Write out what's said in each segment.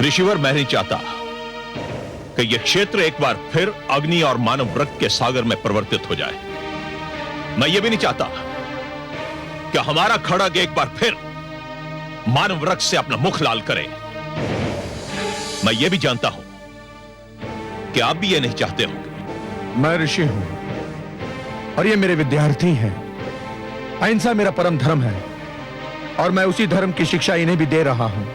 ऋषिवर, मैं नहीं चाहता कि यह क्षेत्र एक बार फिर अग्नि और मानव वृक्ष के सागर में परिवर्तित हो जाए। मैं यह भी नहीं चाहता कि हमारा खड़ग एक बार फिर मानव वृक्ष से अपना मुख लाल करे। मैं यह भी जानता हूं कि आप भी यह नहीं चाहते होंगे। मैं ऋषि हूं और ये मेरे विद्यार्थी हैं। अहिंसा मेरा परम धर्म है और मैं उसी धर्म की शिक्षा इन्हें भी दे रहा हूं।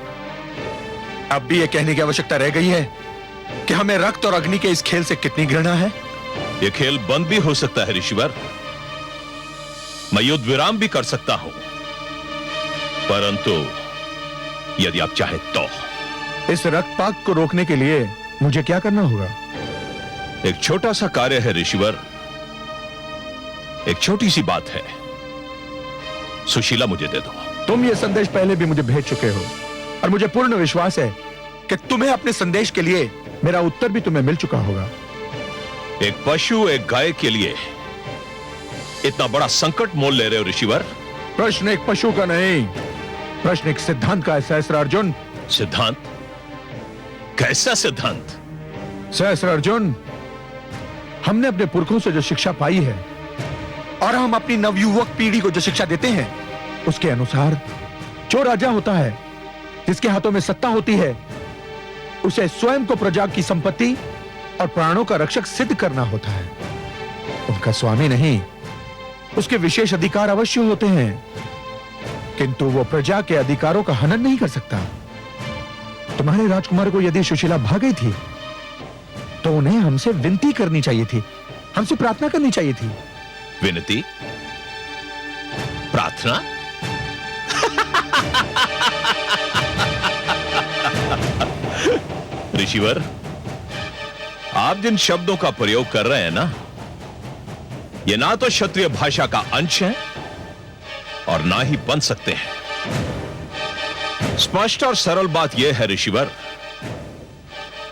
अब भी यह कहने की आवश्यकता रह गई है कि हमें रक्त और अग्नि के इस खेल से कितनी घृणा है। यह खेल बंद भी हो सकता है ऋषिवर, मैं युद्ध विराम भी कर सकता हूं, परंतु यदि आप चाहें तो। इस रक्तपात को रोकने के लिए मुझे क्या करना होगा? एक छोटा सा कार्य है ऋषिवर, एक छोटी सी बात है। सुशीला मुझे दे दो। तुम ये संदेश पहले भी मुझे भेज चुके हो और मुझे पूर्ण विश्वास है कि तुम्हें अपने संदेश के लिए मेरा उत्तर भी तुम्हें मिल चुका होगा। एक पशु एक गाय के लिए इतना बड़ा संकट मोल ले रहे हो ऋषिवर? प्रश्न एक पशु का नहीं, प्रश्न एक सिद्धांत का है सहस्त्रार्जुन। सिद्धांत? कैसा सिद्धांत? सहस्त्रार्जुन, हमने अपने पुरखों से जो शिक्षा पाई है और हम अपनी नवयुवक पीढ़ी को जो शिक्षा देते हैं, उसके अनुसार जो राजा होता है, जिसके हाथों में सत्ता होती है, उसे स्वयं को प्रजा की संपत्ति और प्राणों का रक्षक सिद्ध करना होता है। उनका स्वामी नहीं, उसके विशेष अधिकार अवश्य होते हैं, किंतु वो प्रजा के अधिकारों का हनन नहीं कर सकता। तुम्हारे राजकुमार को यदि सुशीला भाग गई थी तो उन्हें हमसे विनती करनी चाहिए थी, हमसे प्रार्थना करनी चाहिए थी। विनती? प्रार्थना? ऋषिवर, आप जिन शब्दों का प्रयोग कर रहे हैं ना, ये ना तो क्षत्रिय भाषा का अंश है और ना ही बन सकते हैं। स्पष्ट और सरल बात यह है ऋषिवर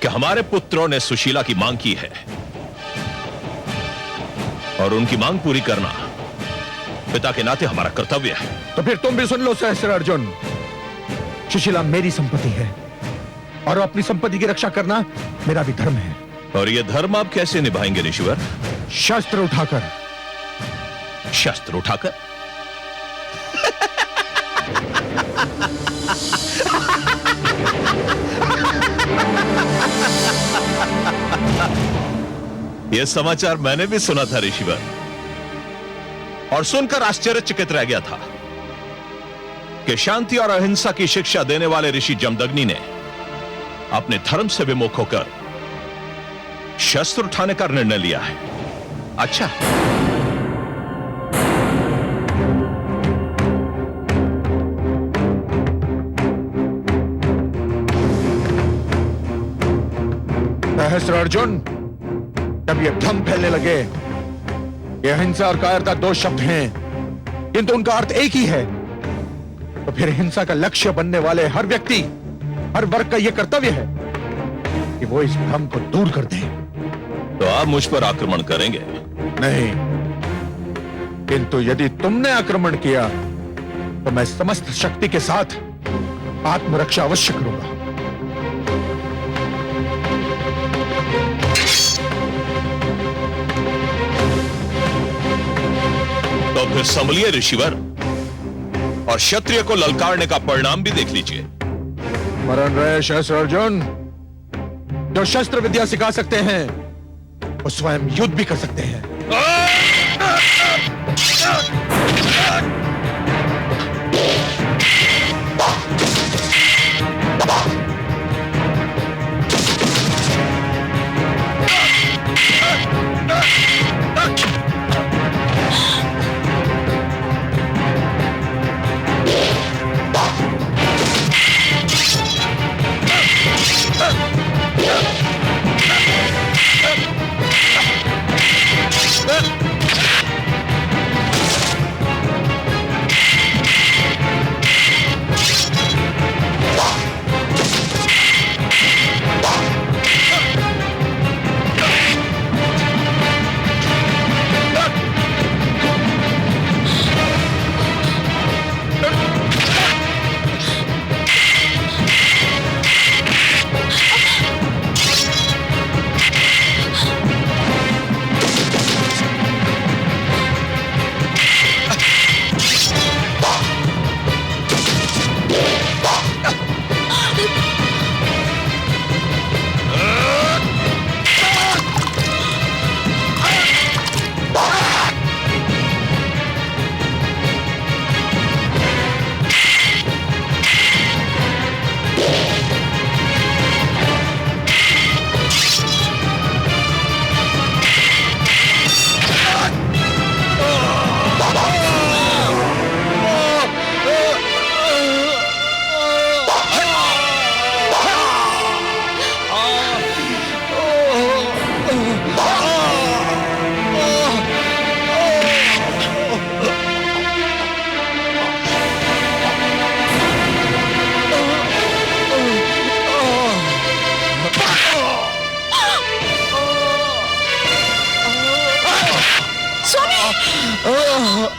कि हमारे पुत्रों ने सुशीला की मांग की है और उनकी मांग पूरी करना पिता के नाते हमारा कर्तव्य है। तो फिर तुम भी सुन लो सहस्त्रार्जुन, सुशीला मेरी संपत्ति है और अपनी संपत्ति की रक्षा करना मेरा भी धर्म है। और यह धर्म आप कैसे निभाएंगे ऋषिवर? शस्त्र उठाकर। शस्त्र उठाकर? यह समाचार मैंने भी सुना था ऋषिवर, और सुनकर आश्चर्यचकित रह गया था कि शांति और अहिंसा की शिक्षा देने वाले ऋषि जमदग्नि ने अपने धर्म से विमुख होकर शस्त्र उठाने का निर्णय लिया है। अच्छा, सहस्त्रार्जुन, जब ये भ्रम फैलने लगे कि अहिंसा और कायरता दो शब्द हैं किंतु उनका अर्थ एक ही है, तो फिर हिंसा का लक्ष्य बनने वाले हर व्यक्ति, हर वर्ग का यह कर्तव्य है कि वो इस भ्रम को दूर कर दे। तो आप मुझ पर आक्रमण करेंगे? नहीं, किंतु यदि तुमने आक्रमण किया तो मैं समस्त शक्ति के साथ आत्मरक्षा अवश्य करूंगा। तो फिर संभलिए ऋषिवर, और क्षत्रिय को ललकारने का परिणाम भी देख लीजिए। स्मरण रहे सहस्त्रार्जुन, जो शस्त्र विद्या सिखा सकते हैं वो स्वयं युद्ध भी कर सकते हैं।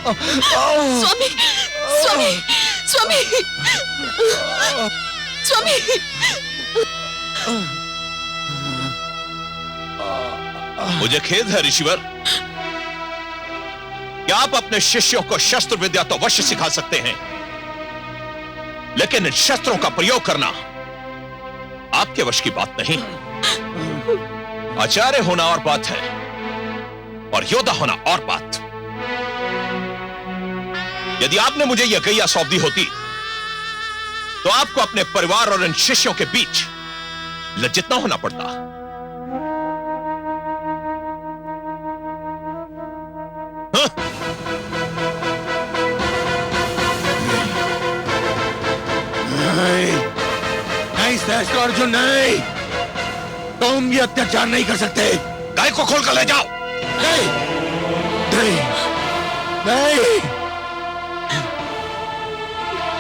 स्वामी स्वामी स्वामी स्वामी मुझे खेद है ऋषिवर कि आप अपने शिष्यों को शस्त्र विद्या तो अवश्य सिखा सकते हैं, लेकिन इन शस्त्रों का प्रयोग करना आपके वश की बात नहीं। आचार्य होना और बात है और योद्धा होना और बात। यदि आपने मुझे यह गैया सौंप दी होती तो आपको अपने परिवार और इन शिष्यों के बीच लज्जित न होना पड़ता। हाँ? नहीं सहस्त्र अर्जुन, नहीं, तुम ये अत्याचार नहीं कर सकते। गाय को खोलकर ले जाओ। नहीं नहीं नहीं,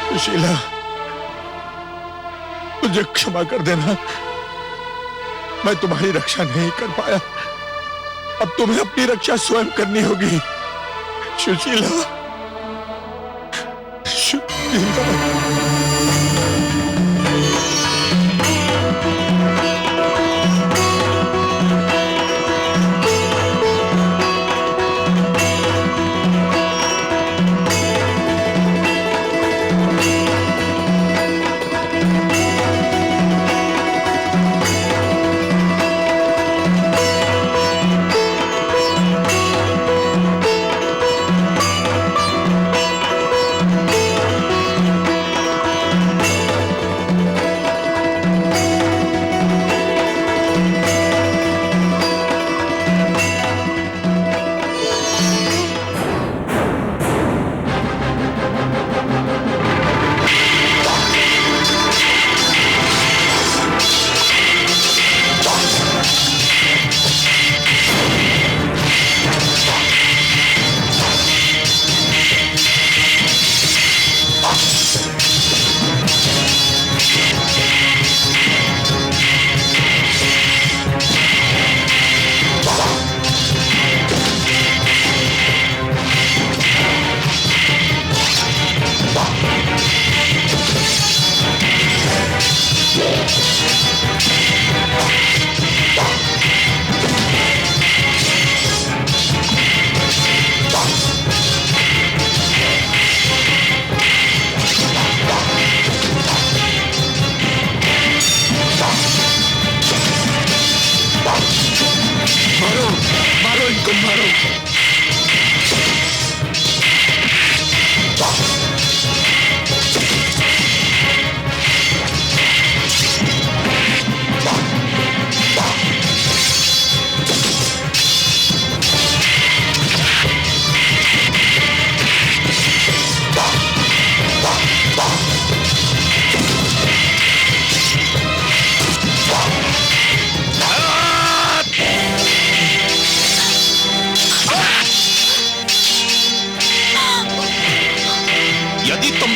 सुशीला, मुझे क्षमा कर देना, मैं तुम्हारी रक्षा नहीं कर पाया। अब तुम्हें अपनी रक्षा स्वयं करनी होगी। सुशीला, सुशीला।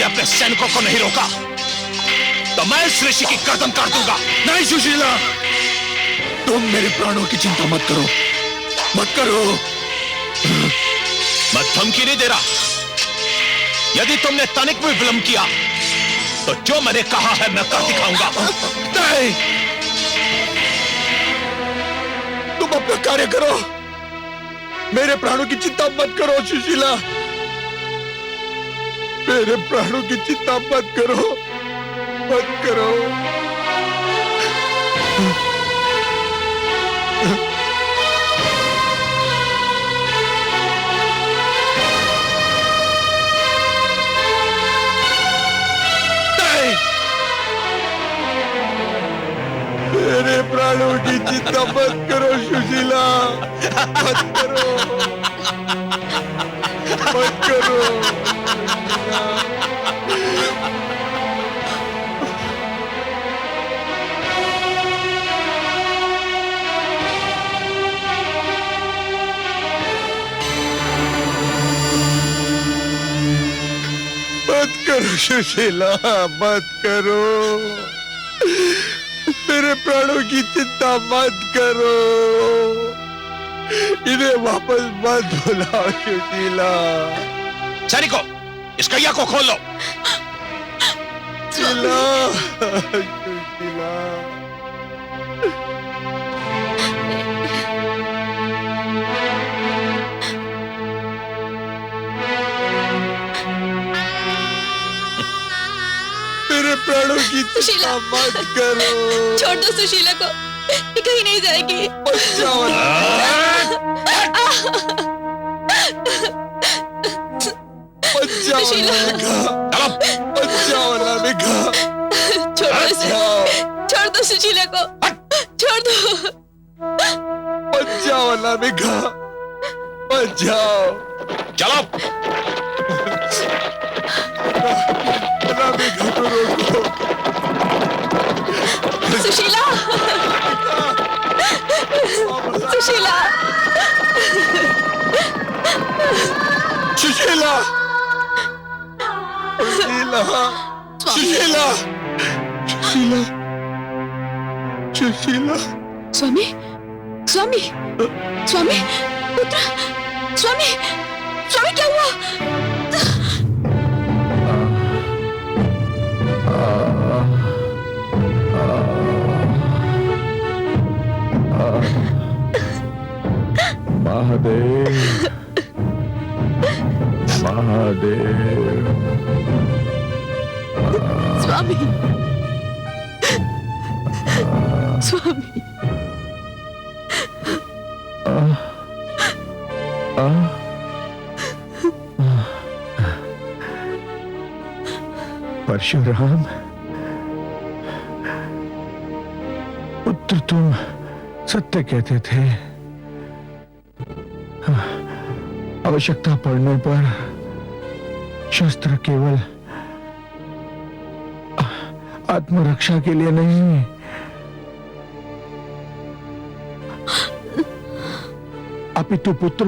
अपने सैनिकों को नहीं रोका तो मैं इस ऋषि की गर्दन काट दूंगा। नहीं सुशीला, तुम मेरे प्राणों की चिंता मत करो, मत करो। मैं धमकी नहीं दे रहा। यदि तुमने तनिक भी विलंब किया तो जो मैंने कहा है मैं कर दिखाऊंगा। नहीं, तुम अपना कार्य करो, मेरे प्राणों की चिंता मत करो सुशीला, मेरे प्राणों की चिंता मत करो, मत करो। नहीं, मेरे प्राणों की चिंता मत करो सुशीला, मत करो, मत करो। मत करो सुशीला, मत करो, मेरे प्राणों की चिंता मत करो, इन्हें वापस मत बुलाओ सुशीला, सैनिकों, इस कैया को खोल लो। मेरे प्राणों की सुशीला, मत करो। छोड़ दो सुशीला को, ये कहीं नहीं जाएगी। बचाओ सुशीला, बचाओ अनामिका। छोड़ दो इसे, छोड़ दो सुशीला को, छोड़ दो। बचाओ अनामिका, बचाओ। चलो। अनामिका को रोको। सुशीला, सुशीला, सुशीला, सुशीला, सुशीला, सुशीला, सुशीला। स्वामी, स्वामी, स्वामी, पुत्र, स्वामी, स्वामी क्या हुआ? महादेव, महादेव। स्वामी, स्वामी, परशुराम, पुत्र तुम सत्य कहते थे। आवश्यकता पड़ने पर शस्त्र केवल आत्मरक्षा के लिए नहीं, अपितु पुत्र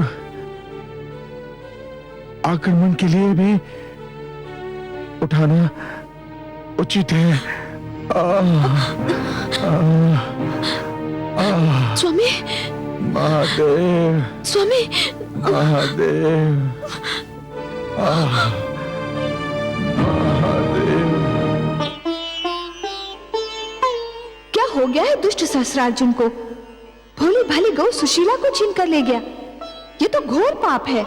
आक्रमण के लिए भी उठाना उचित है। स्वामी, महादेव, स्वामी, महादेव, महादेव। क्या हो गया है दुष्ट सहस्रार्जुन को? भोली भाली गौ सुशीला को छीन कर ले गया। ये तो घोर पाप है।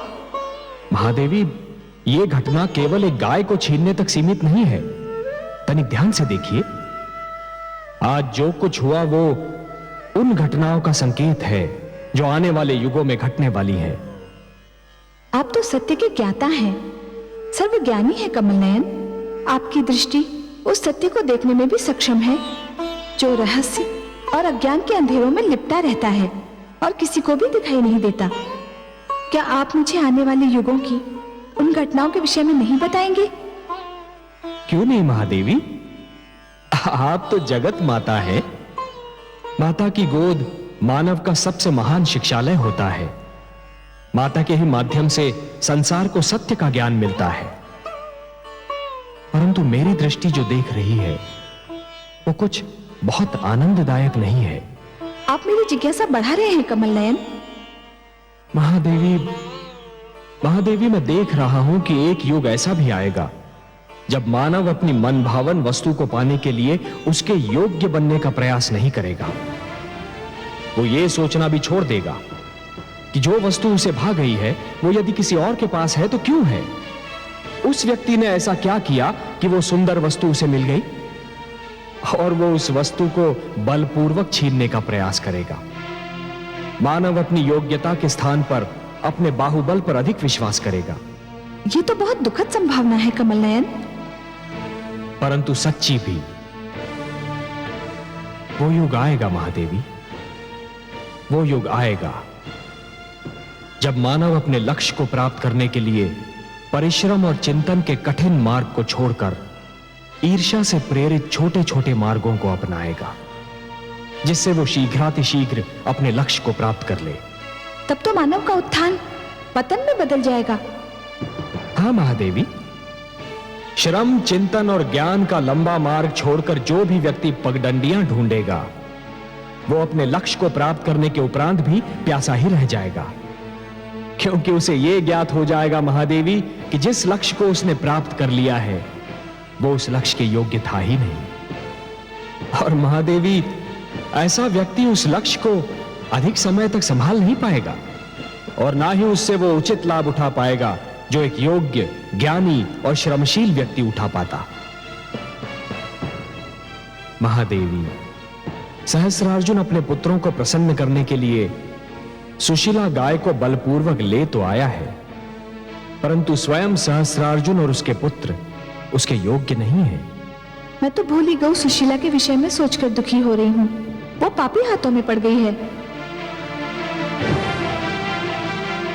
महादेवी, ये घटना केवल एक गाय को छीनने तक सीमित नहीं है। तनिक ध्यान से देखिए, आज जो कुछ हुआ वो उन घटनाओं का संकेत है जो आने वाले युगों में घटने वाली है। आप तो सत्य के ज्ञाता हैं, सर्वज्ञानी है कमल नयन। आपकी दृष्टि उस सत्य को देखने में भी सक्षम है जो रहस्य और अज्ञान के अंधेरों में लिपटा रहता है और किसी को भी दिखाई नहीं देता। क्या आप मुझे आने वाले युगों की उन घटनाओं के विषय में नहीं बताएंगे? क्यों नहीं महादेवी, आप तो जगत माता है। माता की गोद मानव का सबसे महान शिक्षालय होता है। माता के ही माध्यम से संसार को सत्य का ज्ञान मिलता है। परंतु मेरी दृष्टि जो देख रही है वो कुछ बहुत आनंददायक नहीं है। आप मेरी जिज्ञासा बढ़ा रहे हैं कमल नयन। महादेवी, महादेवी, मैं देख रहा हूं कि एक युग ऐसा भी आएगा जब मानव अपनी मन भावन वस्तु को पाने के लिए उसके योग्य बनने का प्रयास नहीं करेगा। वो ये सोचना भी छोड़ देगा कि जो वस्तु उसे भा गई है वो यदि किसी और के पास है तो क्यों है। उस व्यक्ति ने ऐसा क्या किया कि वो सुंदर वस्तु उसे मिल गई, और वो उस वस्तु को बलपूर्वक छीनने का प्रयास करेगा। मानव अपनी योग्यता के स्थान पर अपने बाहुबल पर अधिक विश्वास करेगा। ये तो बहुत दुखद संभावना है कमल नयन। परंतु सच्ची भी। वो युग आएगा महादेवी, वो युग आएगा जब मानव अपने लक्ष्य को प्राप्त करने के लिए परिश्रम और चिंतन के कठिन मार्ग को छोड़कर ईर्ष्या से प्रेरित छोटे छोटे मार्गों को अपनाएगा, जिससे वो शीघ्रातिशीघ्र अपने लक्ष्य को प्राप्त कर ले। तब तो मानव का उत्थान पतन में बदल जाएगा। हाँ महादेवी, श्रम, चिंतन और ज्ञान का लंबा मार्ग छोड़कर जो भी व्यक्ति पगडंडियां ढूंढेगा वो अपने लक्ष्य को प्राप्त करने के उपरांत भी प्यासा ही रह जाएगा, क्योंकि उसे यह ज्ञात हो जाएगा महादेवी कि जिस लक्ष्य को उसने प्राप्त कर लिया है वो उस लक्ष्य के योग्य था ही नहीं। और महादेवी, ऐसा व्यक्ति उस लक्ष्य को अधिक समय तक संभाल नहीं पाएगा और ना ही उससे वो उचित लाभ उठा पाएगा जो एक योग्य, ज्ञानी और श्रमशील व्यक्ति उठा पाता। महादेवी, सहस्रार्जुन अपने पुत्रों को प्रसन्न करने के लिए सुशीला गाय को बलपूर्वक ले तो आया है, परंतु स्वयं सहस्रार्जुन और उसके पुत्र उसके योग्य नहीं है। मैं तो भूली गऊ सुशीला के विषय में सोचकर दुखी हो रही हूँ। वो पापी हाथों में पड़ गई है।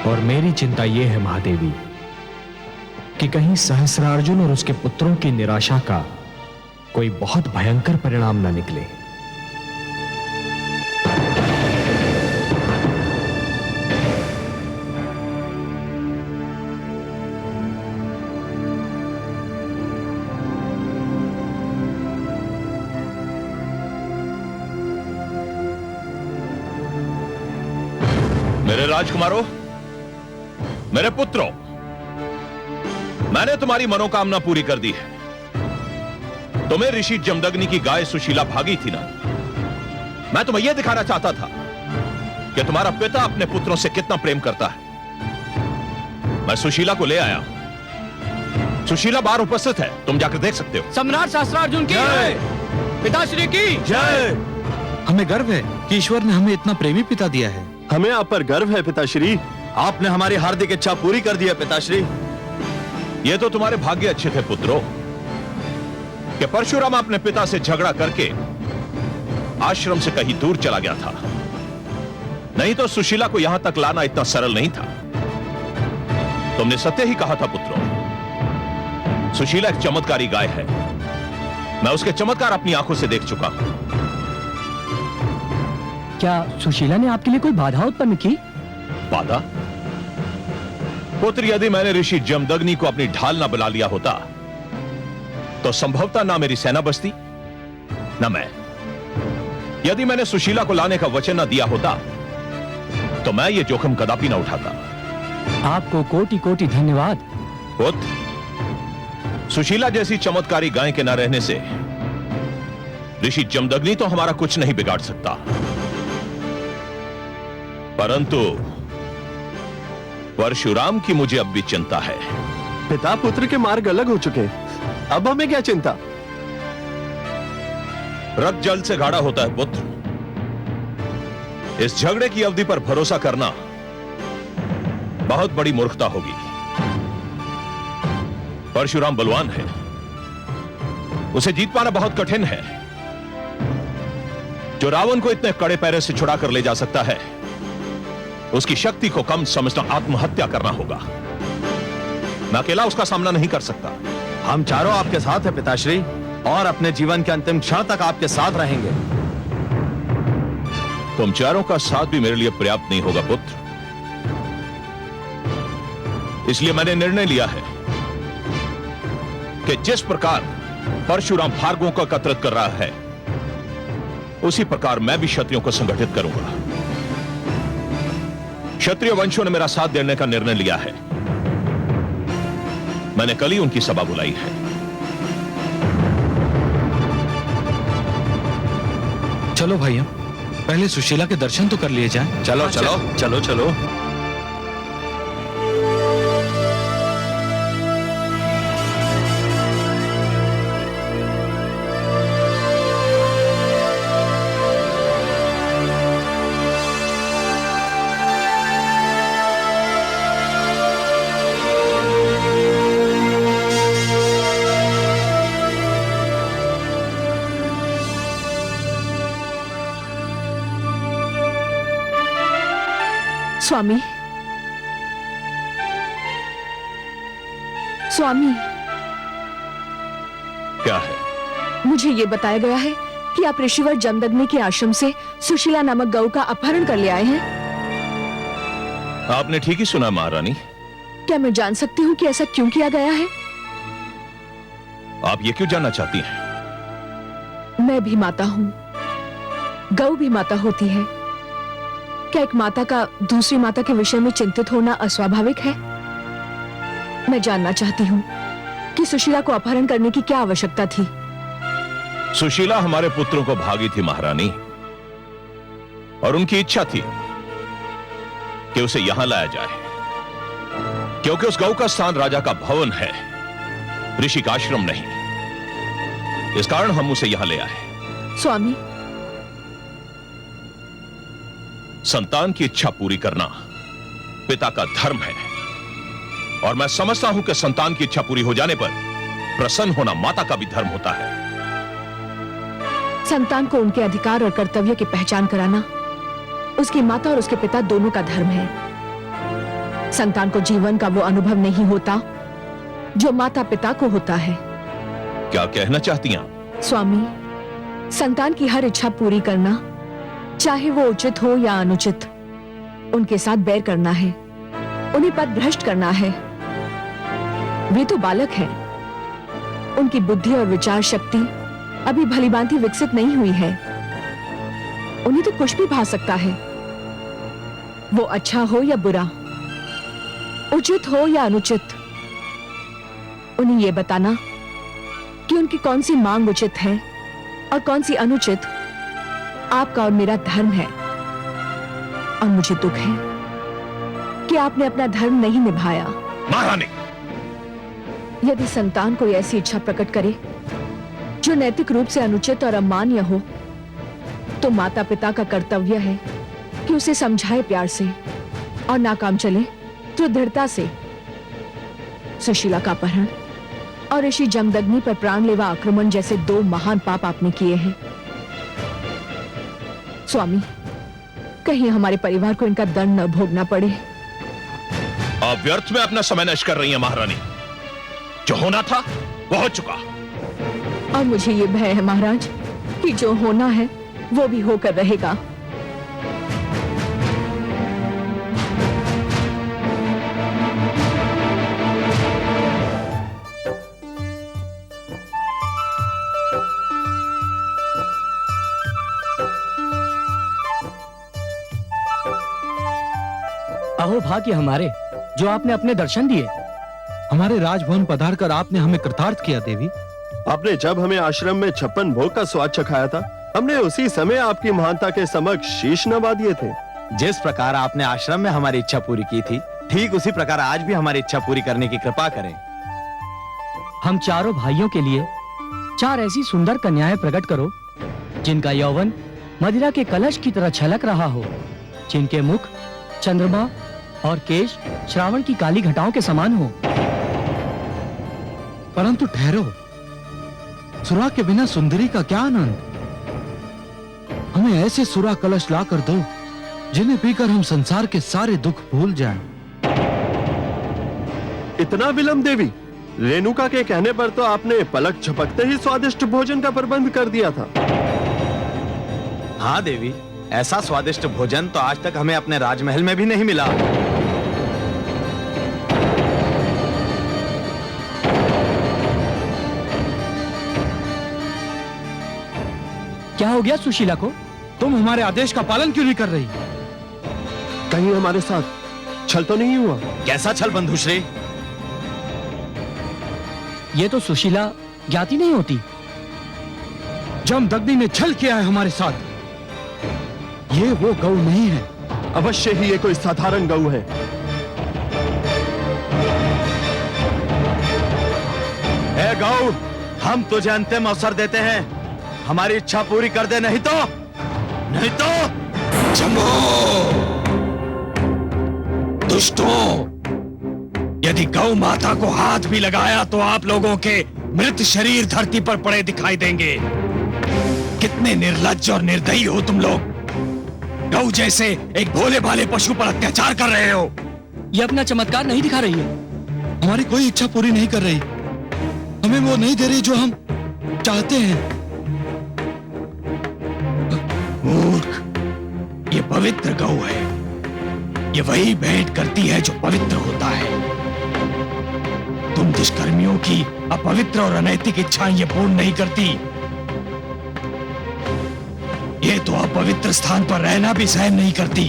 और मेरी चिंता यह है महादेवी कि कहीं सहस्रार्जुन और उसके पुत्रों की निराशा का कोई बहुत भयंकर परिणाम न निकले। मेरे राजकुमारों, मेरे पुत्रों, मैंने तुम्हारी मनोकामना पूरी कर दी है। तुम्हें ऋषि जमदग्नि की गाय सुशीला भागी थी ना? मैं तुम्हें यह दिखाना चाहता था कि तुम्हारा पिता अपने पुत्रों से कितना प्रेम करता है। मैं सुशीला को ले आया। सुशीला बाहर उपस्थित है, तुम जाकर देख सकते हो। सम्राट सहस्त्रार्जुन की जय, पिताश्री की जय। हमें गर्व है कि ईश्वर ने हमें इतना प्रेमी पिता दिया है। हमें आप पर गर्व है पिताश्री। आपने हमारी हार्दिक इच्छा पूरी कर दी है पिताश्री। ये तो तुम्हारे भाग्य अच्छे थे पुत्रों कि परशुराम अपने पिता से झगड़ा करके आश्रम से कहीं दूर चला गया था, नहीं तो सुशीला को यहां तक लाना इतना सरल नहीं था। तुमने सत्य ही कहा था पुत्रों। सुशीला एक चमत्कारी गाय है। मैं उसके चमत्कार अपनी आंखों से देख चुका हूं। क्या सुशीला ने आपके लिए कोई बाधा उत्पन्न की? बाधा? पुत्र, यदि मैंने ऋषि जमदग्नि को अपनी ढाल ना बना लिया होता तो संभवतः ना मेरी सेना बचती ना मैं। यदि मैंने सुशीला को लाने का वचन ना दिया होता तो मैं ये जोखिम कदापि ना उठाता। आपको कोटि कोटि धन्यवाद। पुत्र, सुशीला जैसी चमत्कारी गाय के ना रहने से ऋषि जमदग्नि तो हमारा कुछ नहीं बिगाड़ सकता, परंतु परशुराम की मुझे अब भी चिंता है। पिता पुत्र के मार्ग अलग हो चुके, अब हमें क्या चिंता? रक्त जल से गाढ़ा होता है पुत्र। इस झगड़े की अवधि पर भरोसा करना बहुत बड़ी मूर्खता होगी। परशुराम बलवान है, उसे जीत पाना बहुत कठिन है। जो रावण को इतने कड़े पैरे से छुड़ा कर ले जा सकता है, उसकी शक्ति को कम समझना आत्महत्या करना होगा। मैं अकेला उसका सामना नहीं कर सकता। हम चारों आपके साथ हैं पिताश्री, और अपने जीवन के अंतिम क्षण तक आपके साथ रहेंगे। तुम चारों का साथ भी मेरे लिए पर्याप्त नहीं होगा पुत्र। इसलिए मैंने निर्णय लिया है कि जिस प्रकार परशुराम भार्गवों को एकत्रित कर रहा है, उसी प्रकार मैं भी क्षत्रियों को संगठित करूंगा। क्षत्रिय वंशों ने मेरा साथ देने का निर्णय लिया है। मैंने कल ही उनकी सभा बुलाई है। चलो भाइयों, पहले सुशीला के दर्शन तो कर लिए जाएं। चलो चलो चलो चलो। स्वामी, स्वामी, क्या है? मुझे ये बताया गया है कि आप ऋषिवर जमदग्नि के आश्रम से सुशीला नामक गऊ का अपहरण कर ले आए हैं। आपने ठीक ही सुना महारानी। क्या मैं जान सकती हूँ कि ऐसा क्यों किया गया है? आप ये क्यों जानना चाहती हैं? मैं भी माता हूँ, गऊ भी माता होती है। क्या एक माता का दूसरी माता के विषय में चिंतित होना अस्वाभाविक है? मैं जानना चाहती हूँ कि सुशीला को अपहरण करने की क्या आवश्यकता थी? सुशीला हमारे पुत्रों को भागी थी महारानी, और उनकी इच्छा थी कि उसे यहां लाया जाए, क्योंकि उस गौ का स्थान राजा का भवन है, ऋषि का आश्रम नहीं। इस कारण हम उसे यहां ले आए। स्वामी, संतान की इच्छा पूरी करना पिता का धर्म है, और मैं समझता हूं कि संतान की इच्छा पूरी हो जाने पर प्रसन्न होना माता का भी धर्म होता है। संतान को उनके अधिकार और कर्तव्य की पहचान कराना उसकी माता और उसके पिता दोनों का धर्म है। संतान को जीवन का वो अनुभव नहीं होता जो माता पिता को होता है। क्या कहना चाहती हैं? स्वामी, संतान की हर इच्छा पूरी करना, चाहे वो उचित हो या अनुचित, उनके साथ बैर करना है, उन्हें पथ भ्रष्ट करना है। वे तो बालक हैं, उनकी बुद्धि और विचार शक्ति अभी भलीभांति विकसित नहीं हुई है। उन्हें तो कुछ भी भा सकता है, वो अच्छा हो या बुरा, उचित हो या अनुचित। उन्हें यह बताना कि उनकी कौन सी मांग उचित है और कौन सी अनुचित आपका और मेरा धर्म है। और मुझे दुख है कि आपने अपना धर्म नहीं निभाया। महारानी, यदि संतान कोई ऐसी इच्छा प्रकट करे जो नैतिक रूप से अनुचित और अमान्य हो, तो माता पिता का कर्तव्य है कि उसे समझाए प्यार से, और नाकाम चले तो दृढ़ता से। सुशीला का अपहरण और ऋषि जमदग्नि पर प्राणलेवा आक्रमण जैसे दो महान पाप आपने किए हैं। स्वामी, कहीं हमारे परिवार को इनका दंड न भोगना पड़े। आप व्यर्थ में अपना समय नष्ट कर रही हैं महारानी। जो होना था वो हो चुका। और मुझे ये भय है महाराज कि जो होना है वो भी होकर रहेगा। अहो भाग्य हमारे जो आपने अपने दर्शन दिए। हमारे राजभवन पधार कर आपने हमें कृतार्थ किया देवी। आपने जब हमें आश्रम में 56 भोग का स्वाद चखाया था, हमने उसी समय आपकी महानता के समक्ष शीश नवा दिए थे। जिस प्रकार आपने आश्रम में हमारी इच्छा पूरी की थी, ठीक उसी प्रकार आज भी हमारी इच्छा पूरी करने की कृपा करें। हम चारों भाइयों के लिए 4 ऐसी सुंदर कन्याएं प्रकट करो जिनका यौवन मदिरा के कलश की तरह छलक रहा हो, जिनके मुख चंद्रमा और केश श्रावण की काली घटाओं के समान हो। परंतु ठहरो, सुरा के बिना सुंदरी का क्या आनंद। हमें ऐसे सुरा कलश ला कर दो जिन्हें पीकर हम संसार के सारे दुख भूल जाएं। इतना विलंब देवी? रेणुका के कहने पर तो आपने पलक झपकते ही स्वादिष्ट भोजन का प्रबंध कर दिया था। हाँ देवी, ऐसा स्वादिष्ट भोजन तो आज तक हमें अपने राजमहल में भी नहीं मिला। क्या हो गया सुशीला को? तुम हमारे आदेश का पालन क्यों नहीं कर रही? कहीं हमारे साथ छल तो नहीं हुआ? कैसा छल बंधुश्री? ये तो सुशीला ज्ञाति नहीं होती। जमदग्नि ने छल किया है हमारे साथ। ये वो गौ नहीं है। अवश्य ही ये कोई साधारण गऊ है। ए गौ, हम तुझे अंतिम अवसर देते हैं, हमारी इच्छा पूरी कर दे, नहीं तो जम्बो! दुष्टों! यदि गौ माता को हाथ भी लगाया तो आप लोगों के मृत शरीर धरती पर पड़े दिखाई देंगे। कितने निर्लज्ज और निर्दयी हो तुम लोग। गौ जैसे एक भोले भाले पशु पर अत्याचार कर रहे हो। ये अपना चमत्कार नहीं दिखा रही है। हमारी कोई इच्छा पूरी नहीं कर रही। हमें वो नहीं दे रही जो हम चाहते हैं। मूर्ख, ये पवित्र गौ है। ये वही भेंट करती है जो पवित्र होता है। तुम दुष्कर्मियों की अपवित्र और अनैतिक इच्छाएं ये पूर्ण नहीं करती। ये तो अपवित्र स्थान पर रहना भी सहन नहीं करती।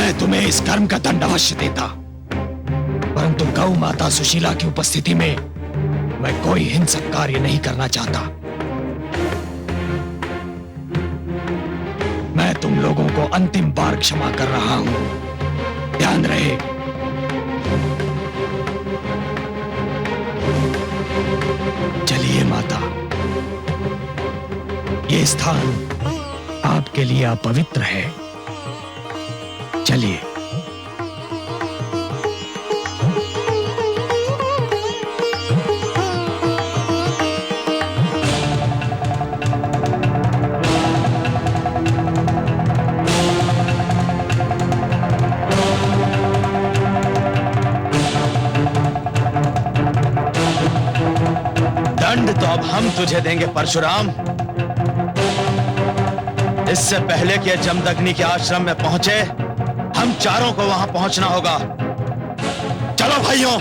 मैं तुम्हें इस कर्म का दंड अवश्य देता, परंतु गौ माता सुशीला की उपस्थिति में मैं कोई हिंसक कार्य नहीं करना चाहता। मैं तुम लोगों को अंतिम बार क्षमा कर रहा हूं, ध्यान रहे। चलिए माता, ये स्थान आपके लिए अपवित्र है। चलिए। दंड तो अब हम तुझे देंगे परशुराम। इससे पहले कि जमदग्नि के आश्रम में पहुंचे, हम चारों को वहां पहुंचना होगा। चलो भाइयों।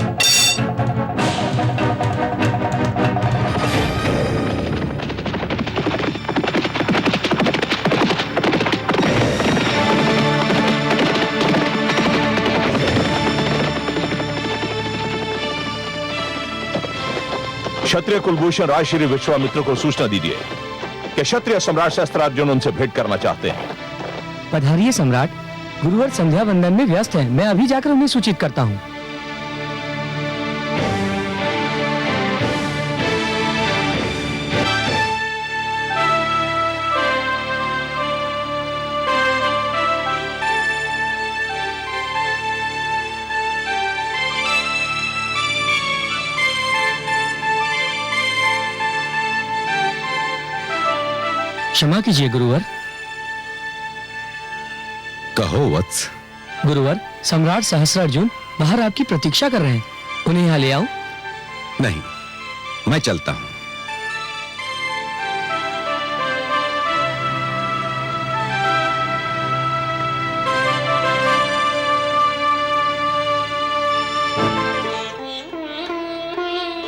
क्षत्रिय कुलभूषण राजश्री विश्वामित्र को सूचना दीजिए कि क्षत्रिय सम्राट शस्त्रार्जुन उनसे भेंट करना चाहते हैं। पधारिए सम्राट, गुरुवर संध्या वंदन में व्यस्त हैं। मैं अभी जाकर उन्हें सूचित करता हूँ। क्षमा कीजिए गुरुवर। कहो वत्स। गुरुवर, सम्राट सहस्त्रार्जुन बाहर आपकी प्रतीक्षा कर रहे हैं। उन्हें यहाँ ले आऊं? नहीं, मैं चलता हूं।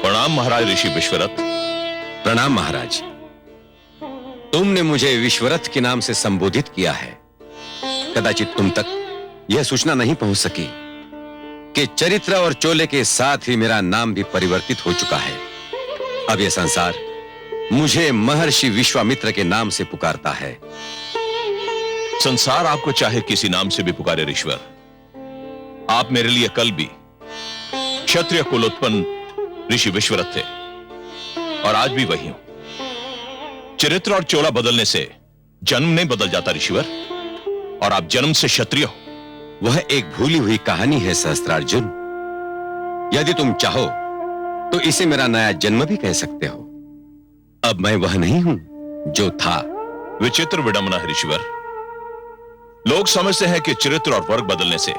प्रणाम महाराज ऋषि विश्वरथ। प्रणाम महाराज। तुमने मुझे विश्वरथ के नाम से संबोधित किया है। कदाचित तुम तक यह सूचना नहीं पहुंच सकी कि चरित्र और चोले के साथ ही मेरा नाम भी परिवर्तित हो चुका है। अब यह संसार मुझे महर्षि विश्वामित्र के नाम से पुकारता है। संसार आपको चाहे किसी नाम से भी पुकारे ऋषिवर, आप मेरे लिए कल भी क्षत्रिय कुलोत्पन्न ऋषि विश्वरथ थे और आज भी वही हूं। चरित्र और चोला बदलने से जन्म नहीं बदल जाता ऋषिवर, और आप जन्म से क्षत्रिय हो। वह एक भूली हुई कहानी है सहस्त्रार्जुन। यदि तुम चाहो तो इसे मेरा नया जन्म भी कह सकते हो। अब मैं वह नहीं हूं जो था। विचित्र विडंबना है ऋषिवर। लोग समझते हैं कि चरित्र और वर्ग बदलने से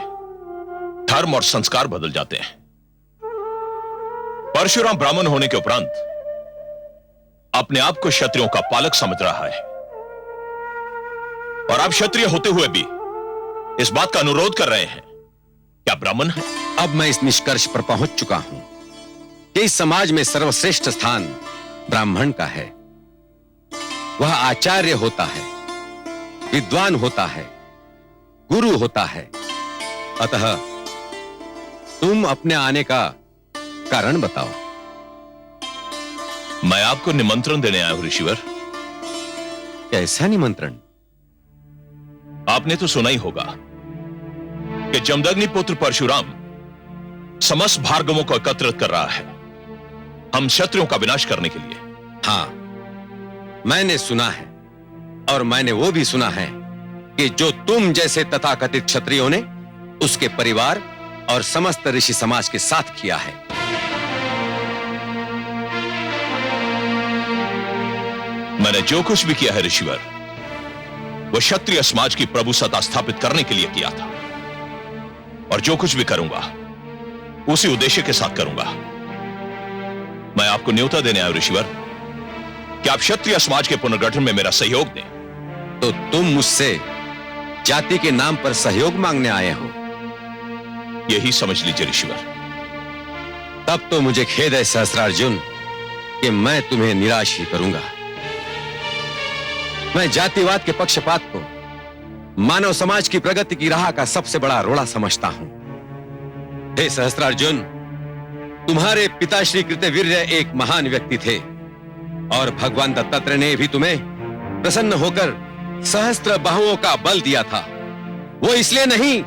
धर्म और संस्कार बदल जाते हैं। परशुराम ब्राह्मण होने के उपरांत अपने आप को क्षत्रियों का पालक समझ रहा है, और आप क्षत्रिय होते हुए भी इस बात का अनुरोध कर रहे हैं क्या ब्राह्मण है? अब मैं इस निष्कर्ष पर पहुंच चुका हूं कि इस समाज में सर्वश्रेष्ठ स्थान ब्राह्मण का है। वह आचार्य होता है, विद्वान होता है, गुरु होता है। अतः तुम अपने आने का कारण बताओ। मैं आपको निमंत्रण देने आया हूं ऋषिवर। कैसा निमंत्रण? आपने तो सुना ही होगा कि जमदग्नि पुत्र परशुराम समस्त भार्गवों को एकत्रित कर रहा है हम क्षत्रियों का विनाश करने के लिए। हां, मैंने सुना है, और मैंने वो भी सुना है कि जो तुम जैसे तथाकथित क्षत्रियों ने उसके परिवार और समस्त ऋषि समाज के साथ किया है। मैंने जो कुछ भी किया है ऋषिवर, वह क्षत्रिय समाज की प्रभुसत्ता स्थापित करने के लिए किया था, और जो कुछ भी करूंगा उसी उद्देश्य के साथ करूंगा। मैं आपको न्योता देने आया ऋषिवर कि आप क्षत्रिय समाज के पुनर्गठन में मेरा सहयोग दें। तो तुम मुझसे जाति के नाम पर सहयोग मांगने आए हो? यही समझ लीजिए ऋषिवर। तब तो मुझे खेद है सहस्त्रार्जुन कि मैं तुम्हें निराश ही करूंगा। मैं जातिवाद के पक्षपात को मानव समाज की प्रगति की राह का सबसे बड़ा रोड़ा समझता हूं। हे सहस्त्रार्जुन, तुम्हारे पिता श्री कृतवीर्य एक महान व्यक्ति थे और भगवान दत्तात्रेय ने भी तुम्हें प्रसन्न होकर सहस्त्र बाहुओं का बल दिया था। वो इसलिए नहीं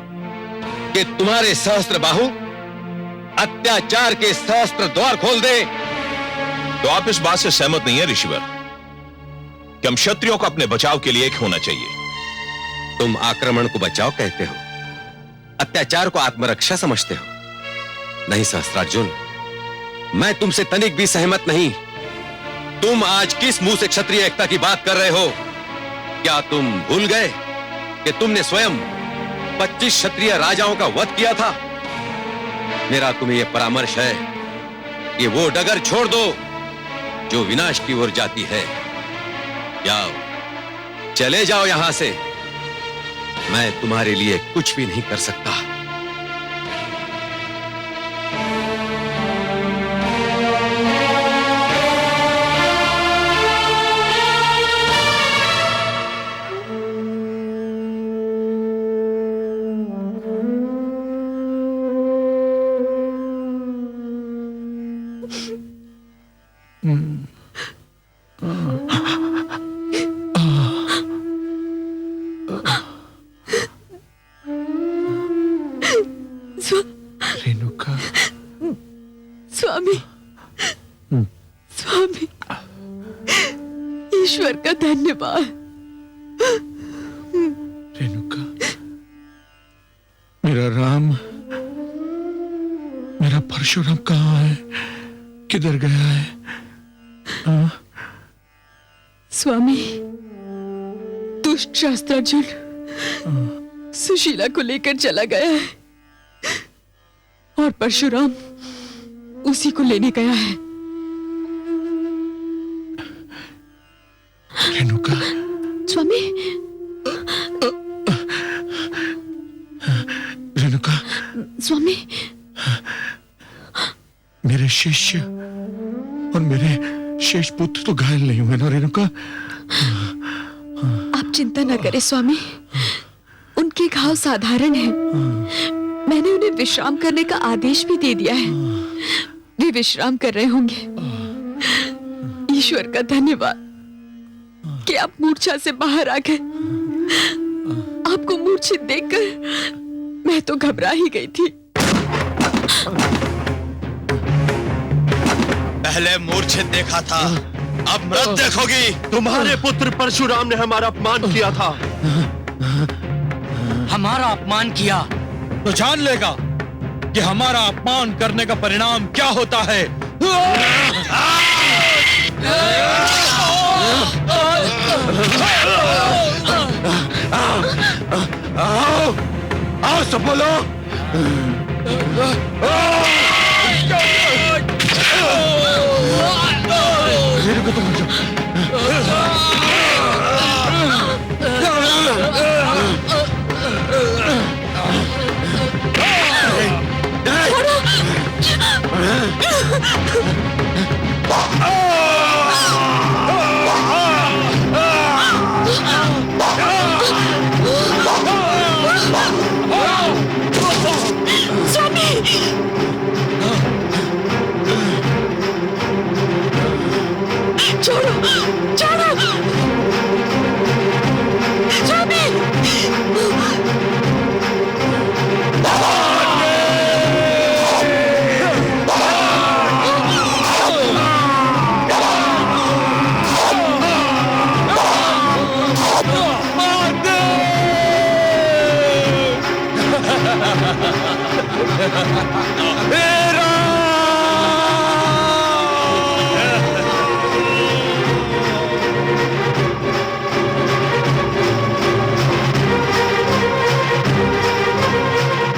कि तुम्हारे सहस्त्र बाहु अत्याचार के सहस्त्र द्वार खोल दे। तो आप इस बात से सहमत नहीं है ऋषिवर कि हम क्षत्रियों को अपने बचाव के लिए एक होना चाहिए? तुम आक्रमण को बचाव कहते हो, अत्याचार को आत्मरक्षा समझते हो। नहीं सहस्त्रार्जुन, मैं तुमसे तनिक भी सहमत नहीं। तुम आज किस मुंह से क्षत्रिय एकता की बात कर रहे हो? क्या तुम भूल गए कि तुमने स्वयं 25 क्षत्रिय राजाओं का वध किया था? मेरा तुम्हें यह परामर्श है कि वो डगर छोड़ दो जो विनाश की ओर जाती है। जाओ, चले जाओ यहां से। मैं तुम्हारे लिए कुछ भी नहीं कर सकता। रेणुका, स्वामी, स्वामी, ईश्वर का धन्यवाद। रेणुका, मेरा राम, मेरा परशुराम कहाँ है? किधर गया है? स्वामी, दुष्ट शास्त्रार्जुन सुशीला को लेकर चला गया है और परशुराम उसी को लेने गया है। रेणुका, स्वामी, रेणुका, स्वामी, मेरे शिष्य और मेरे शेष पुत्र तो घायल नहीं हुए ना रेणुका? आप चिंता न करें स्वामी, उनके घाव साधारण हैं। मैंने उन्हें विश्राम करने का आदेश भी दे दिया है। वे विश्राम कर रहे होंगे। ईश्वर का धन्यवाद कि आप मूर्छा से बाहर आ गए। आपको मूर्छित देखकर मैं तो घबरा ही गई थी। पहले मूर्छित देखा था, अब मृत देखोगी। तुम्हारे पुत्र परशुराम ने हमारा अपमान किया था। हमारा अपमान किया तो जान लेगा कि हमारा अपमान करने का परिणाम क्या होता है। आओ, आओ सब बोलो। रेणुका, तुम मत छोड़ो, छोड़ो, स्वामी।